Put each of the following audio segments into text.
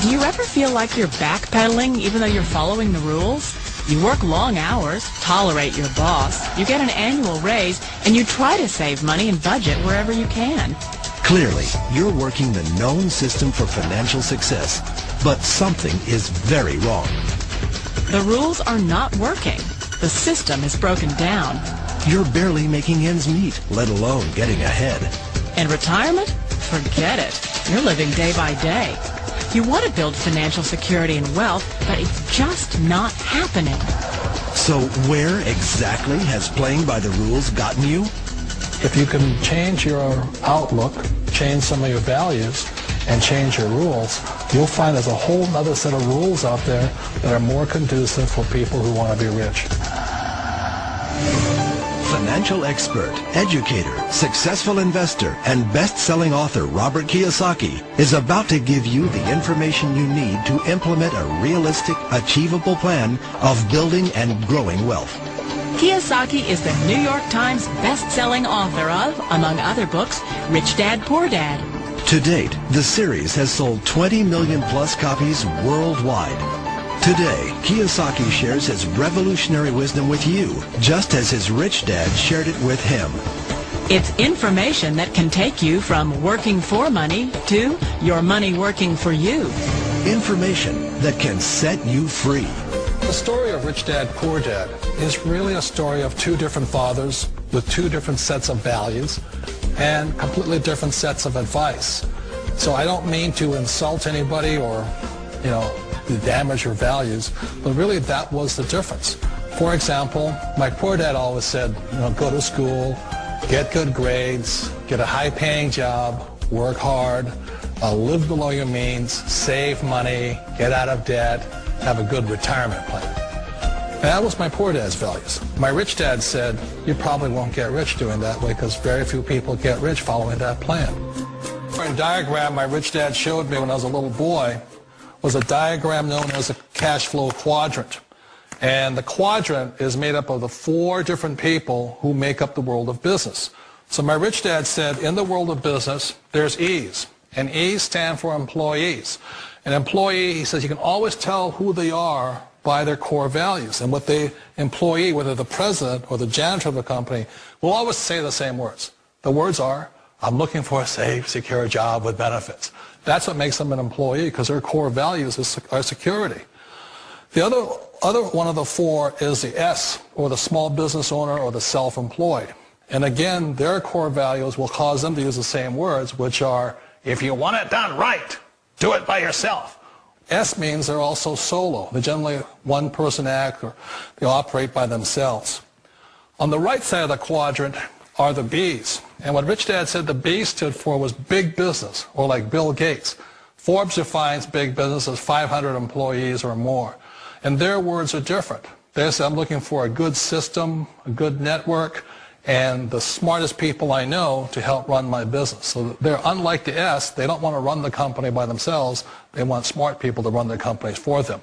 Do you ever feel like you're backpedaling even though you're following the rules? You work long hours, tolerate your boss, you get an annual raise, and you try to save money and budget wherever you can. Clearly, you're working the known system for financial success, but something is very wrong. The rules are not working. The system is broken down. You're barely making ends meet, let alone getting ahead. And retirement? Forget it. You're living day by day. You want to build financial security and wealth, but it's just not happening. So where exactly has playing by the rules gotten you? If you can change your outlook, change some of your values, and change your rules, you'll find there's a whole other set of rules out there that are more conducive for people who want to be rich. Financial expert, educator, successful investor, and best-selling author Robert Kiyosaki is about to give you the information you need to implement a realistic, achievable plan of building and growing wealth. Kiyosaki is the New York Times best-selling author of, among other books, Rich Dad, Poor Dad. To date, the series has sold 20 million plus copies worldwide. Today, Kiyosaki shares his revolutionary wisdom with you, just as his rich dad shared it with him. It's information that can take you from working for money to your money working for you. Information that can set you free. The story of Rich Dad, Poor Dad is really a story of two different fathers with two different sets of values and completely different sets of advice. So I don't mean to insult anybody or, damage your values, but really that was the difference. For example, my poor dad always said, go to school, get good grades, get a high-paying job, work hard, live below your means, save money, get out of debt, have a good retirement plan. And that was my poor dad's values. My rich dad said, you probably won't get rich doing that way because very few people get rich following that plan. A diagram my rich dad showed me when I was a little boy was a diagram known as a cash flow quadrant. And the quadrant is made up of the 4 different people who make up the world of business. So my rich dad said, in the world of business, there's E's. And E's stand for employees. An employee, he says, you can always tell who they are by their core values. And what the employee, whether the president or the janitor of a company, will always say the same words. The words are, I'm looking for a safe, secure job with benefits. That's what makes them an employee, because their core values are security. The other one of the 4 is the S, or the small business owner or the self-employed. And again, their core values will cause them to use the same words, which are, if you want it done right, do it by yourself. S means they're also solo. They're generally one-person act, or they operate by themselves. On the right side of the quadrant are the B's. And what Rich Dad said the B stood for was big business, or like Bill Gates. Forbes defines big business as 500 employees or more. And their words are different. They say, I'm looking for a good system, a good network, and the smartest people I know to help run my business. So they're unlike the S. They don't want to run the company by themselves. They want smart people to run their companies for them.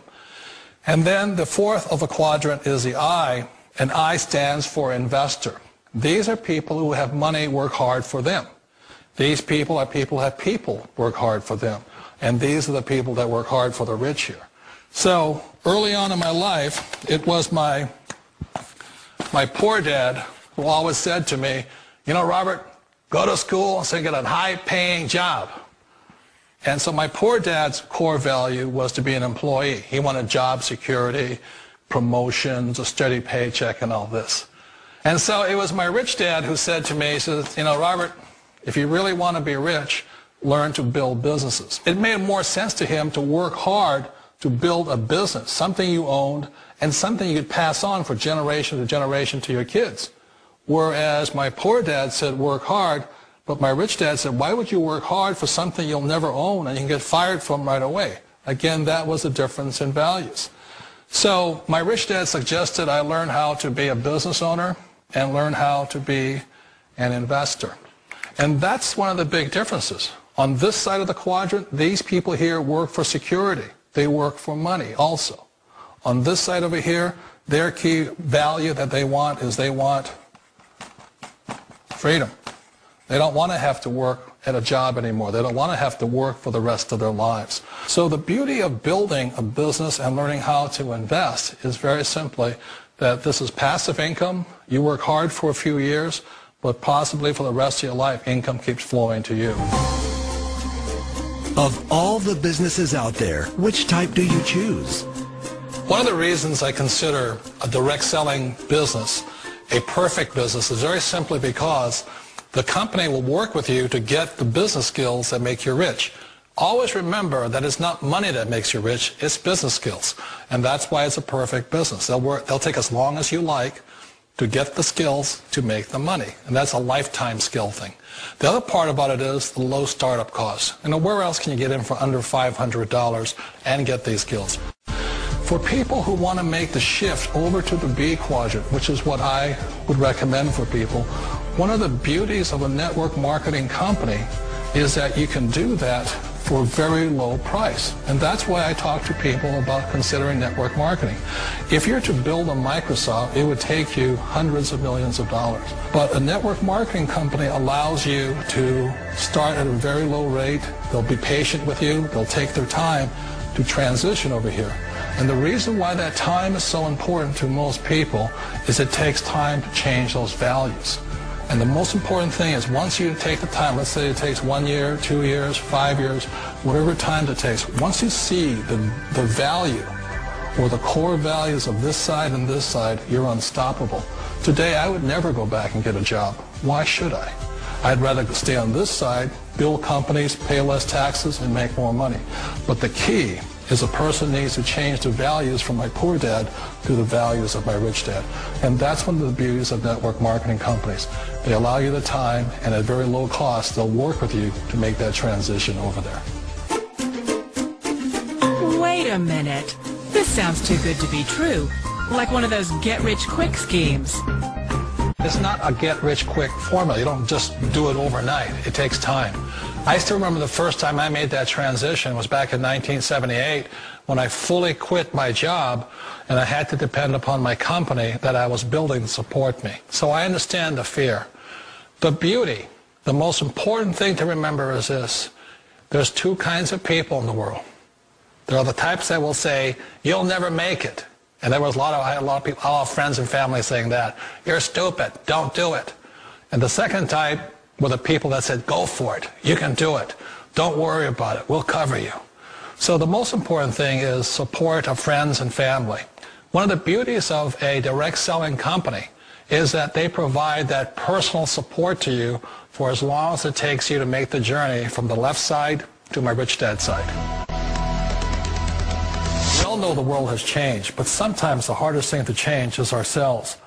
And then the 4th of the quadrant is the I, and I stands for investor. These are people who have money work hard for them. These people are people who have people work hard for them. And these are the people that work hard for the rich here. So early on in my life, it was my poor dad who always said to me, Robert, go to school so you get a high-paying job. And so my poor dad's core value was to be an employee. He wanted job security, promotions, a steady paycheck, and all this. And so it was my rich dad who said to me, he says, Robert, if you really want to be rich, learn to build businesses. It made more sense to him to work hard to build a business, something you owned, and something you could pass on for generation to generation to your kids. Whereas my poor dad said work hard, but my rich dad said, why would you work hard for something you'll never own and you can get fired from right away? Again, that was the difference in values. So my rich dad suggested I learn how to be a business owner and learn how to be an investor. And that's one of the big differences. On this side of the quadrant, these people here work for security. They work for money also. On this side over here, their key value that they want is they want freedom. They don't want to have to work at a job anymore. They don't want to have to work for the rest of their lives. So the beauty of building a business and learning how to invest is very simply that this is passive income. You work hard for a few years, but possibly for the rest of your life, income keeps flowing to you. Of all the businesses out there, which type do you choose? One of the reasons I consider a direct selling business a perfect business is very simply because the company will work with you to get the business skills that make you rich. Always remember that it's not money that makes you rich, it's business skills. And that's why it's a perfect business. They'll take as long as you like to get the skills to make the money. And that's a lifetime skill thing. The other part about it is the low startup costs. Where else can you get in for under $500 and get these skills? For people who want to make the shift over to the B quadrant, which is what I would recommend for people, one of the beauties of a network marketing company is that you can do that for a very low price. And that's why I talk to people about considering network marketing. If you're to build a Microsoft, it would take you hundreds of millions of dollars. But a network marketing company allows you to start at a very low rate. They'll be patient with you. They'll take their time to transition over here. And the reason why that time is so important to most people is it takes time to change those values. And the most important thing is once you take the time, let's say it takes 1 year, 2 years, 5 years, whatever time it takes, once you see the value or the core values of this side and this side, you're unstoppable. Today, I would never go back and get a job. Why should I? I'd rather stay on this side, build companies, pay less taxes, and make more money. But the key is a person needs to change the values from my poor dad to the values of my rich dad. And that's one of the beauties of network marketing companies. They allow you the time, and at very low cost, they'll work with you to make that transition over there. Wait a minute. This sounds too good to be true. Like one of those get-rich-quick schemes. It's not a get-rich-quick formula. You don't just do it overnight. It takes time. I still remember the first time I made that transition was back in 1978 when I fully quit my job and I had to depend upon my company that I was building to support me. So I understand the fear. The beauty, the most important thing to remember is this. There's two kinds of people in the world. There are the types that will say, you'll never make it. And there was I had a lot of people, a lot of friends and family saying that. You're stupid. Don't do it. And the second type were the people that said, go for it. You can do it. Don't worry about it. We'll cover you. So the most important thing is support of friends and family. One of the beauties of a direct selling company is that they provide that personal support to you for as long as it takes you to make the journey from the left side to my rich dad side. We all know the world has changed, but sometimes the hardest thing to change is ourselves.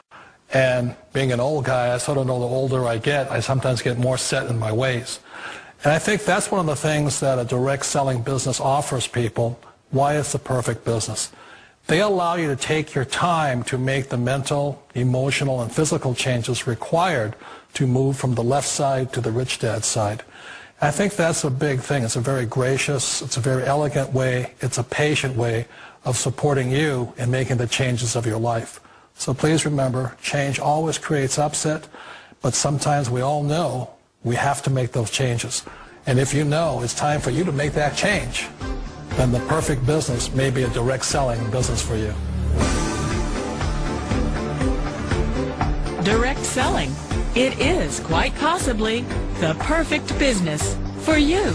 And being an old guy, I sort of know the older I get, I sometimes get more set in my ways. And I think that's one of the things that a direct selling business offers people, why it's the perfect business. They allow you to take your time to make the mental, emotional, and physical changes required to move from the left side to the rich dad side. I think that's a big thing. It's a very gracious, it's a very elegant way, it's a patient way of supporting you in making the changes of your life. So please remember, change always creates upset, but sometimes we all know we have to make those changes. And if you know it's time for you to make that change, then the perfect business may be a direct selling business for you. Direct selling. It is quite possibly the perfect business for you.